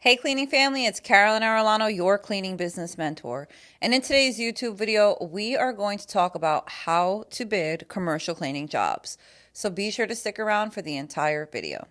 Hey cleaning family, it's Carolyn Arellano, your cleaning business mentor. And in today's YouTube video, we are going to talk about how to bid commercial cleaning jobs. So be sure to stick around for the entire video.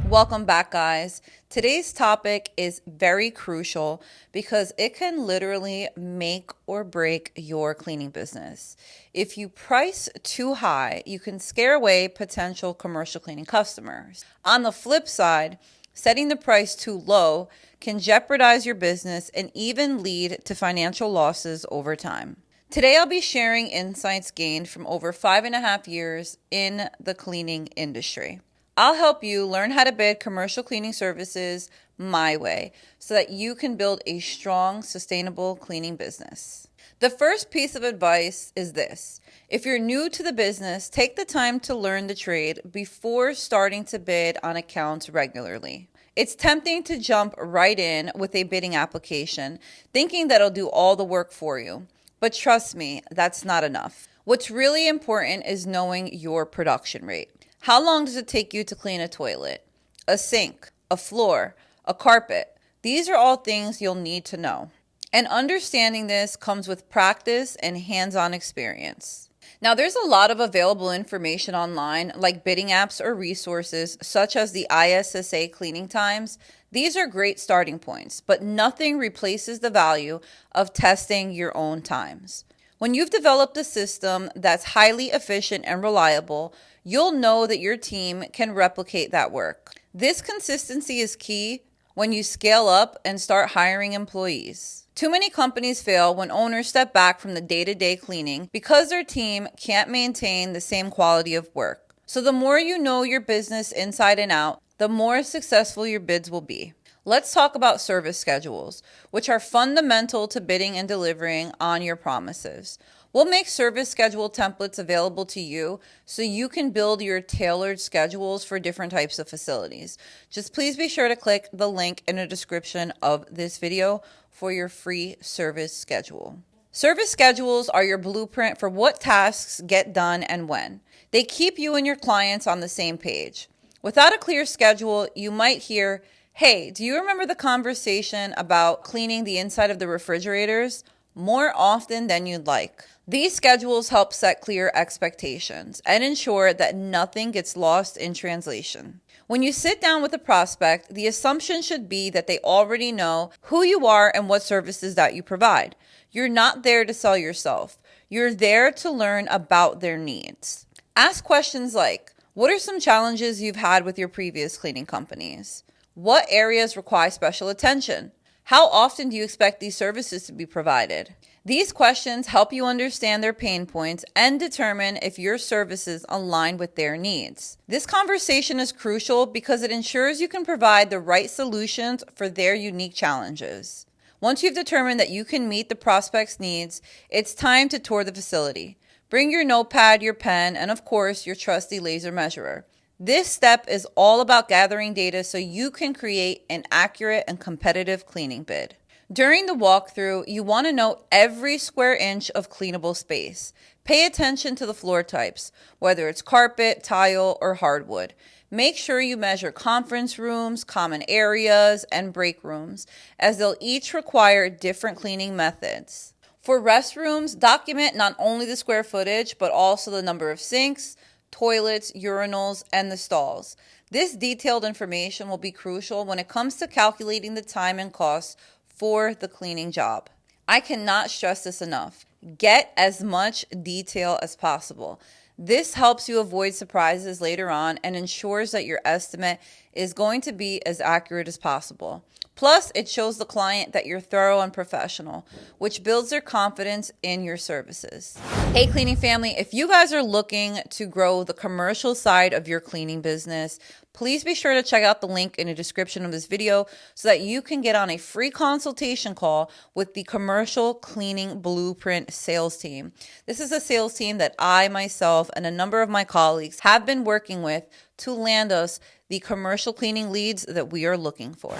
Welcome back, guys. Today's topic is very crucial because it can literally make or break your cleaning business. If you price too high, you can scare away potential commercial cleaning customers. On the flip side, setting the price too low can jeopardize your business and even lead to financial losses over time. Today, I'll be sharing insights gained from over 5.5 years in the cleaning industry. I'll help you learn how to bid commercial cleaning services my way so that you can build a strong, sustainable cleaning business. The first piece of advice is this. If you're new to the business, take the time to learn the trade before starting to bid on accounts regularly. It's tempting to jump right in with a bidding application, thinking that it'll do all the work for you. But trust me, that's not enough. What's really important is knowing your production rate. How long does it take you to clean a toilet, a sink, a floor, a carpet? These are all things you'll need to know. And understanding this comes with practice and hands-on experience. Now, there's a lot of available information online, like bidding apps or resources, such as the ISSA cleaning times. These are great starting points, but nothing replaces the value of testing your own times. When you've developed a system that's highly efficient and reliable, you'll know that your team can replicate that work. This consistency is key when you scale up and start hiring employees. Too many companies fail when owners step back from the day-to-day cleaning because their team can't maintain the same quality of work. So the more you know your business inside and out, the more successful your bids will be. Let's talk about service schedules, which are fundamental to bidding and delivering on your promises. We'll make service schedule templates available to you so you can build your tailored schedules for different types of facilities. Just please be sure to click the link in the description of this video for your free service schedule. Service schedules are your blueprint for what tasks get done and when. They keep you and your clients on the same page. Without a clear schedule, you might hear, "Hey, do you remember the conversation about cleaning the inside of the refrigerators?" more often than you'd like. These schedules help set clear expectations and ensure that nothing gets lost in translation. When you sit down with a prospect, the assumption should be that they already know who you are and what services that you provide. You're not there to sell yourself. You're there to learn about their needs. Ask questions like, what are some challenges you've had with your previous cleaning companies? What areas require special attention? How often do you expect these services to be provided? These questions help you understand their pain points and determine if your services align with their needs. This conversation is crucial because it ensures you can provide the right solutions for their unique challenges. Once you've determined that you can meet the prospect's needs, it's time to tour the facility. Bring your notepad, your pen, and of course, your trusty laser measurer. This step is all about gathering data so you can create an accurate and competitive cleaning bid. During the walkthrough, you want to note every square inch of cleanable space. Pay attention to the floor types, whether it's carpet, tile, or hardwood. Make sure you measure conference rooms, common areas, and break rooms, as they'll each require different cleaning methods. For restrooms, document not only the square footage, but also the number of sinks, toilets, urinals, and the stalls. This detailed information will be crucial when it comes to calculating the time and costs for the cleaning job. I cannot stress this enough. Get as much detail as possible. This helps you avoid surprises later on and ensures that your estimate is going to be as accurate as possible. Plus, it shows the client that you're thorough and professional, which builds their confidence in your services. Hey, cleaning family, if you guys are looking to grow the commercial side of your cleaning business, please be sure to check out the link in the description of this video so that you can get on a free consultation call with the Commercial Cleaning Blueprint sales team. This is a sales team that I myself and a number of my colleagues have been working with to land us the commercial cleaning leads that we are looking for.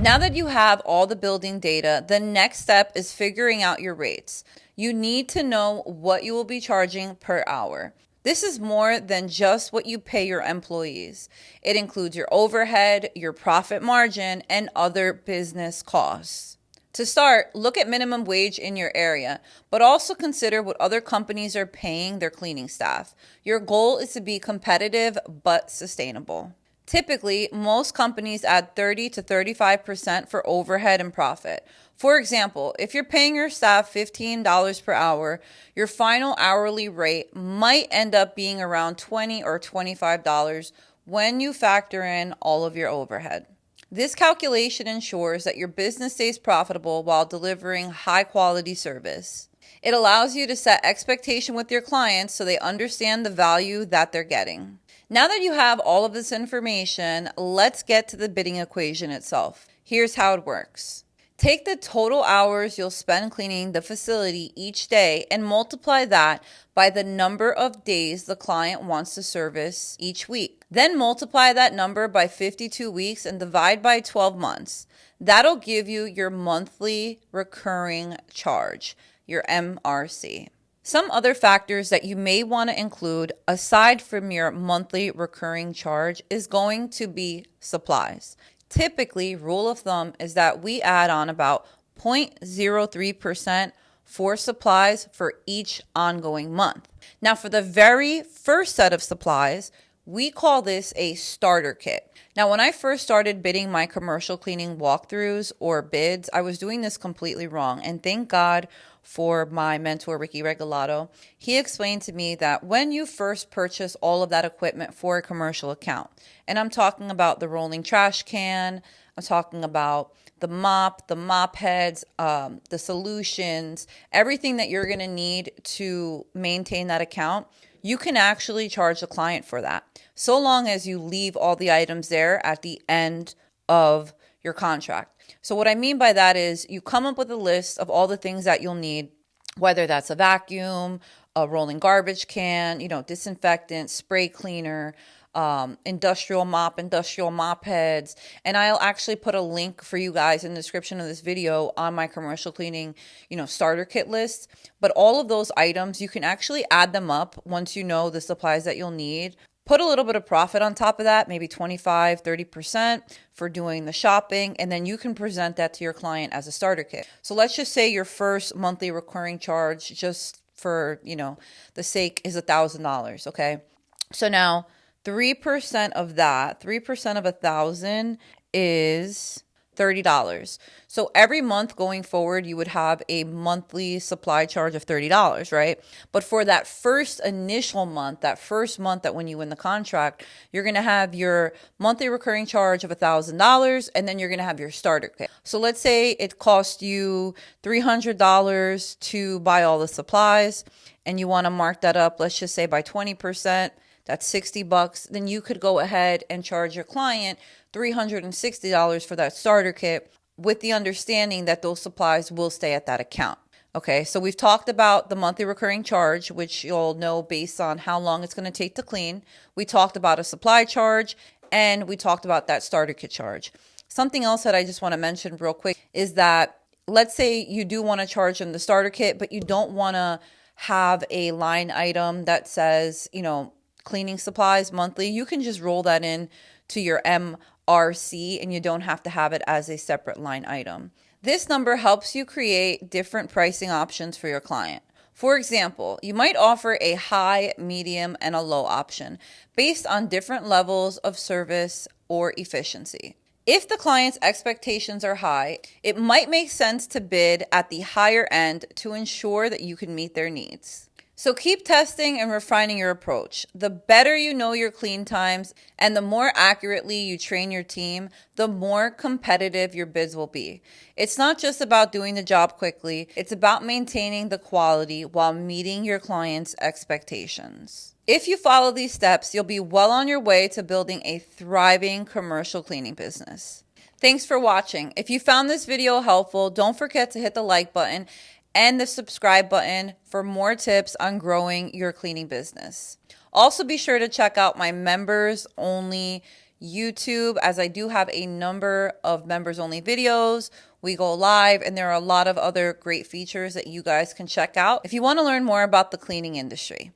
Now that you have all the building data, the next step is figuring out your rates. You need to know what you will be charging per hour. This is more than just what you pay your employees. It includes your overhead, your profit margin, and other business costs. To start, look at minimum wage in your area, but also consider what other companies are paying their cleaning staff. Your goal is to be competitive but sustainable. Typically, most companies add 30 to 35% for overhead and profit. For example, if you're paying your staff $15 per hour, your final hourly rate might end up being around $20 or $25 when you factor in all of your overhead. This calculation ensures that your business stays profitable while delivering high quality service. It allows you to set expectation with your clients so they understand the value that they're getting. Now that you have all of this information, let's get to the bidding equation itself. Here's how it works. Take the total hours you'll spend cleaning the facility each day and multiply that by the number of days the client wants to service each week. Then multiply that number by 52 weeks and divide by 12 months. That'll give you your monthly recurring charge, your MRC. Some other factors that you may want to include aside from your monthly recurring charge is going to be supplies. Typically, rule of thumb is that we add on about 0.03% for supplies for each ongoing month. Now, for the very first set of supplies, we call this a starter kit. Now, when I first started bidding my commercial cleaning walkthroughs or bids, I was doing this completely wrong. And thank God for my mentor, Ricky Regalado. He explained to me that when you first purchase all of that equipment for a commercial account, and I'm talking about the rolling trash can, I'm talking about the mop heads, the solutions, everything that you're going to need to maintain that account, you can actually charge the client for that, so long as you leave all the items there at the end of your contract. So what I mean by that is you come up with a list of all the things that you'll need, whether that's a vacuum, a rolling garbage can, disinfectant, spray cleaner, industrial mop heads. And I'll actually put a link for you guys in the description of this video on my commercial cleaning, starter kit list. But all of those items, you can actually add them up once you know the supplies that you'll need. Put a little bit of profit on top of that, maybe 25, 30% for doing the shopping, and then you can present that to your client as a starter kit. So let's just say your first monthly recurring charge, just for, the sake, is $1,000, okay? So now 3% of that, 3% of 1,000 is $30. So every month going forward, you would have a monthly supply charge of $30, right? But for that first initial month, that when you win the contract, you're going to have your monthly recurring charge of $1,000, and then you're going to have your starter kit. So let's say it cost you $300 to buy all the supplies, and you want to mark that up, let's just say by 20%. That's $60. Then you could go ahead and charge your client $360 for that starter kit, with the understanding that those supplies will stay at that account. Okay, so we've talked about the monthly recurring charge, which you'll know based on how long it's going to take to clean. We talked about a supply charge, and we talked about that starter kit charge. Something else that I just want to mention real quick is that let's say you do want to charge them the starter kit, but you don't want to have a line item that says, cleaning supplies monthly. You can just roll that in to your MRC, and you don't have to have it as a separate line item. This number helps you create different pricing options for your client. For example, you might offer a high, medium, and a low option based on different levels of service or efficiency. If the client's expectations are high, it might make sense to bid at the higher end to ensure that you can meet their needs. So keep testing and refining your approach. The better you know your clean times and the more accurately you train your team, the more competitive your bids will be. It's not just about doing the job quickly, it's about maintaining the quality while meeting your clients' expectations. If you follow these steps, you'll be well on your way to building a thriving commercial cleaning business. Thanks for watching. If you found this video helpful, don't forget to hit the like button and the subscribe button for more tips on growing your cleaning business. Also, be sure to check out my members only YouTube, as I do have a number of members only videos. We go live, and there are a lot of other great features that you guys can check out if you want to learn more about the cleaning industry.